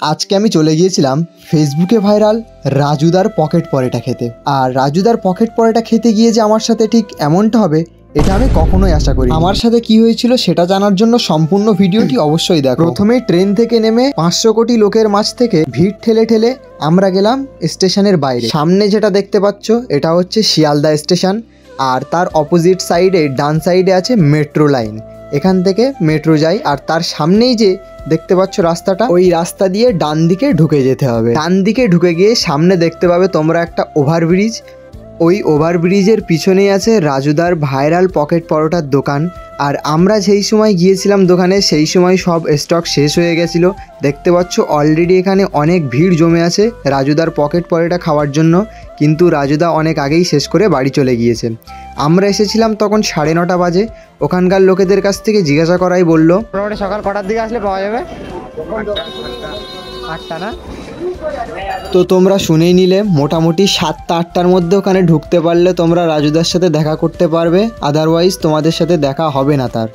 আজকে আমি চলে গিয়েছিলাম ফেসবুকে ভাইরাল রাজুদার পকেট পরোটা খেতে। আর রাজুদার পকেট পরোটা খেতে গিয়ে যে আমার সাথে ঠিক এমনটা হবে এটা আমি কখনোই আশা করি। আমার সাথে কি হয়েছিল সেটা জানার জন্য সম্পূর্ণ ভিডিওটি অবশ্যই দেখো। প্রথমে ট্রেন থেকে নেমে 500 কোটি লোকের মাঝ থেকে ভিড় ঠেলে ঠেলে আমরা গেলাম স্টেশনের বাইরে। সামনে যেটা দেখতে পাচ্ছ এটা হচ্ছে শিয়ালদা স্টেশন, আর তার অপোজিট সাইডে ডান সাইডে আছে মেট্রো লাইন। এখান থেকে মেট্রো যায়, আর তার সামনেই যে দেখতে পাচ্ছ রাস্তাটা, ওই রাস্তা দিয়ে ডান দিকে ঢুকে যেতে হবে। ডান দিকে ঢুকে গিয়ে সামনে দেখতে পাবে তোমরা একটা ওভারব্রিজ। ওই ওভারব্রিজের পিছনেই আছে রাজুদার ভাইরাল পকেট পরোটার দোকান। আর আমরা যেই সময় গিয়েছিলাম দোকানে সেই সময় সব স্টক শেষ হয়ে গেছিলো। দেখতে পাচ্ছ অলরেডি এখানে অনেক ভিড় জমে আছে রাজুদার পকেট পরোটা খাওয়ার জন্য, কিন্তু রাজুদা অনেক আগেই শেষ করে বাড়ি চলে গিয়েছে। আমরা এসেছিলাম তখন 9:30 বাজে। ওখানকার লোকেদের কাছ থেকে জিজ্ঞাসা করাই বললো মোটামুটি সকাল কটার দিকে আসলে পাওয়া যাবে? 8টা না? তো তোমরা শুনেই নিলে, মোটামুটি 7টা 8টার মধ্যে ওখানে ঢুকতে পারলে তোমরা রাজুদার সাথে দেখা করতে পারবে, আদারওয়াইজ তোমাদের সাথে দেখা হবে না তার।